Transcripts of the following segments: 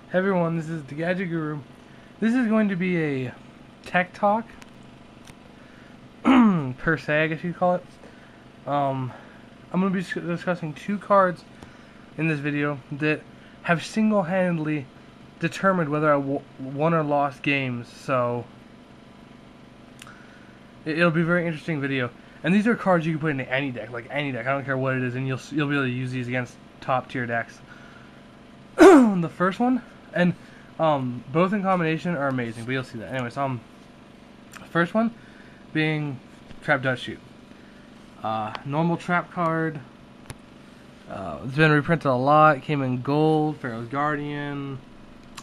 Hey everyone, this is DaGadgetGuru. This is going to be a tech talk, per se, I guess you'd call it. I'm going to be discussing two cards in this video that have single-handedly determined whether I won or lost games, so it'll be a very interesting video. And these are cards you can put into any deck, like any deck, I don't care what it is, and you'll be able to use these against top-tier decks. The first one, and both in combination are amazing, but you'll see that. Anyways, first one being Trap Dustshoot. Normal trap card. It's been reprinted a lot. It came in gold, Pharaoh's Guardian.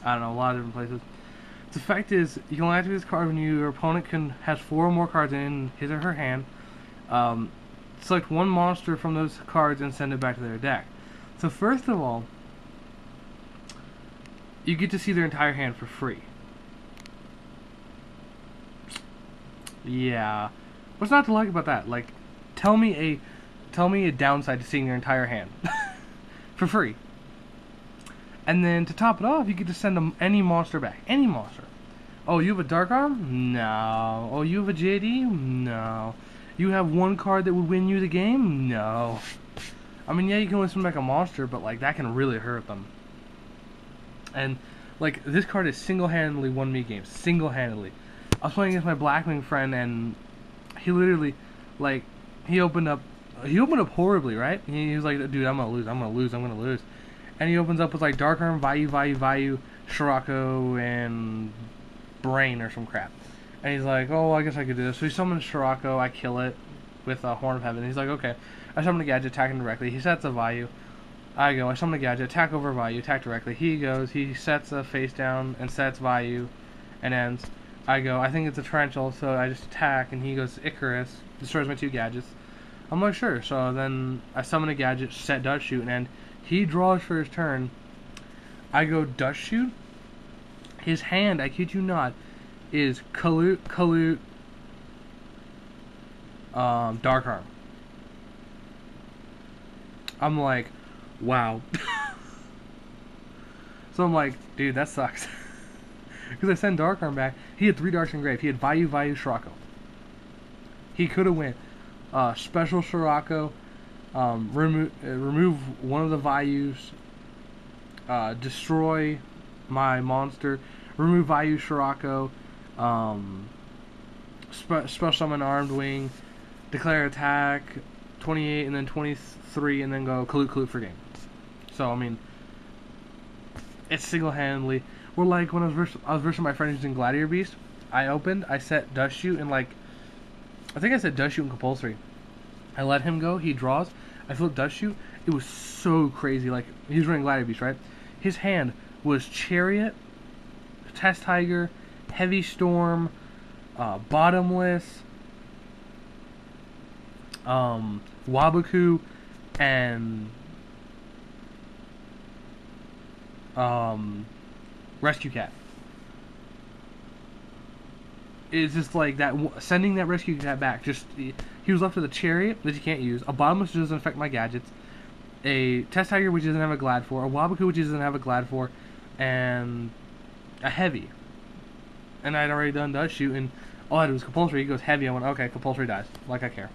I don't know, a lot of different places. The fact is, you can only activate this card when your opponent has 4 or more cards in his or her hand. Select one monster from those cards and send it back to their deck. So first of all, you get to see their entire hand for free. Yeah. What's not to like about that? Like, tell me a downside to seeing their entire hand for free. And then to top it off, you get to send them any monster back. Any monster. Oh, you have a Dark Arm? No. Oh, you have a JD? No. You have one card that would win you the game? No. I mean, yeah, you can only send back a monster, but like that can really hurt them. And like this card has single-handedly won me games. Single-handedly. I was playing against my Blackwing friend, and he literally, like, he opened up horribly, right? He was like, dude, I'm gonna lose. And he opens up with like Dark Arm, Vayu, Scirocco, and Brain or some crap. And he's like, oh, I guess I could do this. So he summons Scirocco, I kill it with a Horn of Heaven. He's like, okay. I summon a Gadget, attacking directly. He sets a Vayu. I go, I summon a Gadget, attack over Vayu, attack directly. He goes, he sets a face down and sets Vayu and ends. I go, I think it's a Torrential, so I just attack, and he goes, Icarus, destroys my 2 Gadgets. I'm like, sure. So then I summon a Gadget, set Dustshoot, and end. He draws for his turn. I go Dustshoot. His hand, I kid you not, is Kalut, Dark Arm. I'm like, wow. So I'm like, dude, that sucks. Because I send Dark Arm back. He had 3 Darks Engraved. He had Vayu, Scirocco. He could have went Special Scirocco, remove one of the Vayus, destroy my monster, remove Vayu, Scirocco, special summon Armed Wing, declare attack, 28 and then 23, and then go Kalut for game. So I mean, it's single-handedly. Or like when I was versus my friend using Gladiator Beast, I set Dustshoot and like, I think I said Dustshoot and compulsory. I let him go, he draws, I flip Dustshoot. It was so crazy. Like, he was running Gladiator Beast, right? His hand was Chariot, Test Tiger, Heavy Storm, Bottomless, Waboku, and Rescue Cat. It's just like that, sending that Rescue Cat back. Just he was left with a Chariot that you can't use, a Bottomless which doesn't affect my Gadgets, a Test Tiger which doesn't have a Glad for, a Waboku which doesn't have a Glad for, and a Heavy. And I'd already done Dustshoot, and all I did was compulsory. He goes Heavy. I went, okay, compulsory dies. Like I care.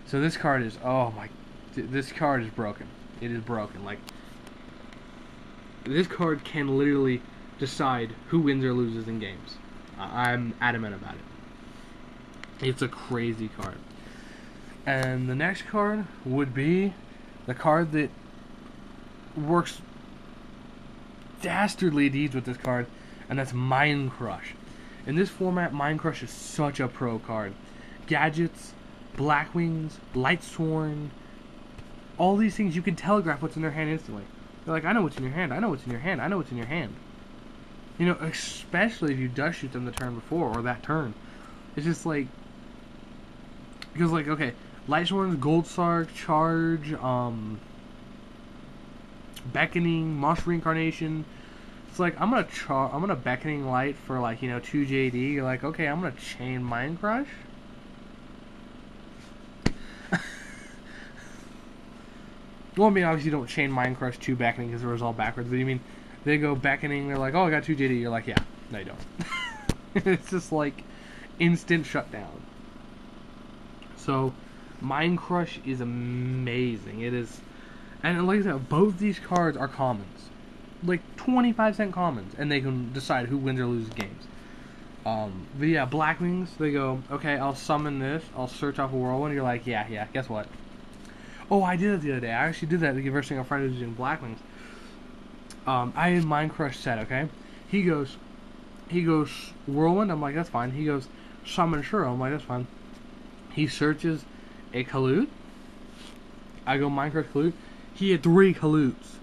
So this card is, oh my, this card is broken. It is broken. Like, this card can literally decide who wins or loses in games. I'm adamant about it. It's a crazy card. And the next card would be the card that works dastardly deeds with this card, and that's Mind Crush. In this format, Mind Crush is such a pro card. Gadgets, Blackwings, Lightsworn, all these things, you can telegraph what's in their hand instantly. They're like, I know what's in your hand, I know what's in your hand, I know what's in your hand. You know, especially if you Dustshoot them the turn before, or that turn. It's just like, because like, okay, Lightsworn's Gold Sark, Charge, Beckoning, Monster Reincarnation. It's like, I'm gonna Beckoning Light for like, you know, 2 JD. You're like, okay, I'm gonna chain Mind Crush. Well, I mean, obviously you don't chain Mind Crush 2 Beckoning because it was all backwards, but you mean, They go beckoning. They're like, "Oh, I got 2 JD." You're like, "Yeah, no, you don't." It's just like instant shutdown. So, Mind Crush is amazing. It is, and like I said, both these cards are commons, like 25-cent commons, and they can decide who wins or loses games. But yeah, Black Wings, they go, okay, I'll summon this, I'll search off a whirlwind. You're like, yeah, guess what? Oh, I did it the other day. I actually did that versing a friend who's using Black Wings. I had Mind Crush set, okay? He goes, whirlwind. I'm like, that's fine. He goes, summon Shuro. I'm like, that's fine. He searches a Kalut. I go Mind Crush Kalut. He had 3 Kaluts.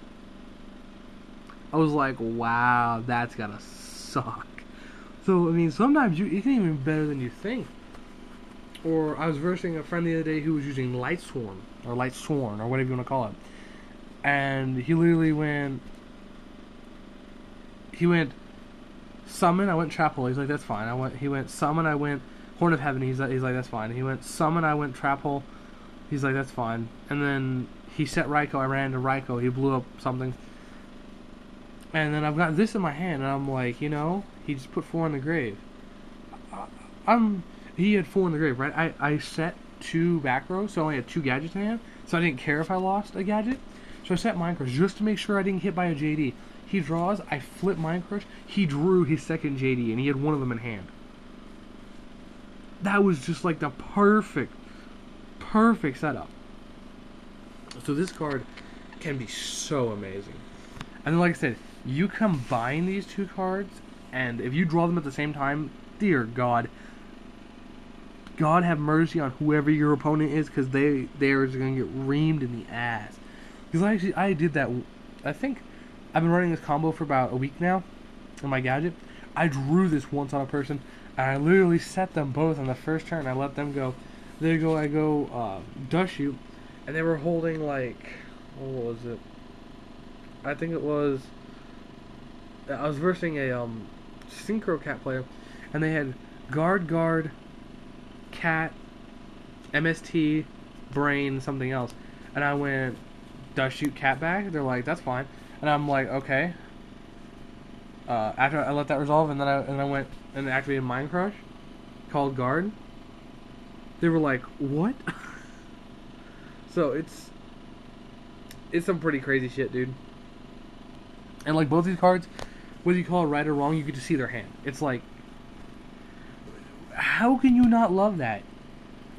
I was like, wow, that's gotta suck. So, I mean, sometimes it can even be better than you think. Or, I was versing a friend the other day who was using Light Sworn, or whatever you want to call it. And he literally went summon, I went Trap Hole. He's like, that's fine. He went summon, I went Horn of Heaven. He's like, that's fine. He went summon, I went Trap Hole. He's like, that's fine. And then he set Raikou. I ran into Raikou. He blew up something. And then I've got this in my hand, and I'm like, he just put 4 in the grave. He had 4 in the grave, right? I set 2 back rows, so I only had 2 gadgets in hand, so I didn't care if I lost a gadget. So I set Mind Crush just to make sure I didn't get hit by a JD. He draws, I flip Mind Crush, he drew his second JD, and he had 1 of them in hand. That was just like the perfect setup. So this card can be so amazing. And then, like I said, you combine these 2 cards, and if you draw them at the same time, dear God have mercy on whoever your opponent is, because they're just going to get reamed in the ass. Because I did that. I think I've been running this combo for about a week now on my gadget. I drew this once on a person, and I literally set them both on the first turn. I let them go. I go Dustshoot, and they were holding, like, what was it? I think it was, I was versing a Synchro Cat player, and they had Guard, Cat, MST, Brain, something else. And I went Dustshoot Cat back. They're like, that's fine. And I'm like, okay. After I let that resolve, and then I went and activated Mind Crush, called Guard. They were like, what? So it's some pretty crazy shit, dude. And like both these cards, whether you call it right or wrong, you get to see their hand. It's like, how can you not love that?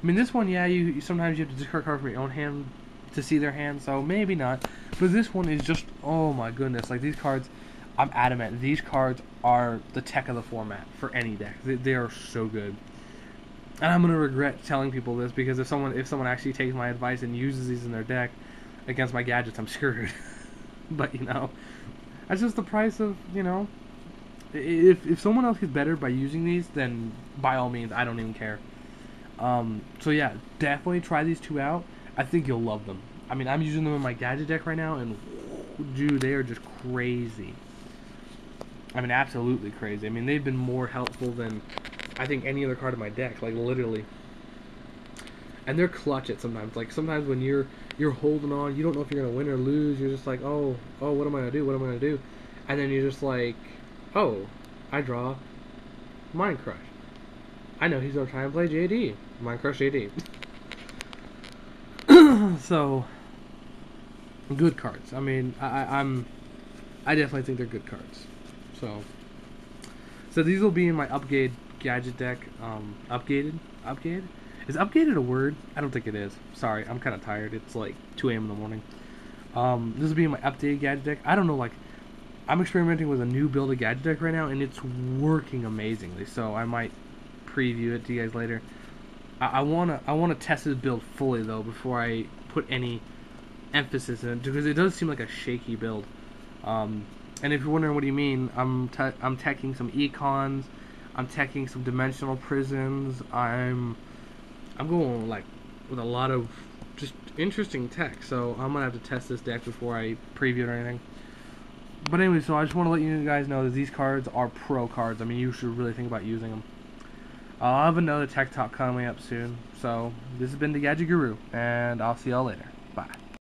I mean, this one, yeah, sometimes you have to discard a card from your own hand to see their hand, so maybe not. But this one is just, oh my goodness, like these cards, I'm adamant, these cards are the tech of the format for any deck. They are so good. And I'm gonna regret telling people this, because if someone actually takes my advice and uses these in their deck against my gadgets, I'm screwed. But that's just the price of, if someone else gets better by using these, then by all means, I don't even care. So yeah, definitely try these 2 out. I think you'll love them. I mean, I'm using them in my gadget deck right now, and dude, they are just crazy. I mean, absolutely crazy. I mean, they've been more helpful than I think any other card in my deck, like literally. And they're clutch at sometimes. Like sometimes when you're holding on, you don't know if you're gonna win or lose. You're just like, oh, what am I gonna do? What am I gonna do? And then you're just like, oh, I draw Mind Crush. I know he's gonna try and play JD. Mind Crush JD. So good cards. I mean, I definitely think they're good cards. So these will be in my upgrade gadget deck. Upgraded? Is upgraded a word? I don't think it is. Sorry, I'm kind of tired. It's like 2 a.m. in the morning. This will be in my updated gadget deck. I don't know, like, I'm experimenting with a new build of gadget deck right now, and it's working amazingly. So I might preview it to you guys later. I wanna test this build fully though before I put any emphasis in it, because it does seem like a shaky build. And if you're wondering what do you mean, I'm teching some econs, I'm teching some dimensional prisons. I'm going like with a lot of just interesting tech. So I'm gonna have to test this deck before I preview it or anything. But anyway, so I just want to let you guys know that these cards are pro cards. I mean, you should really think about using them. I'll have another tech talk coming up soon. So this has been the Gadget Guru, and I'll see y'all later. Bye.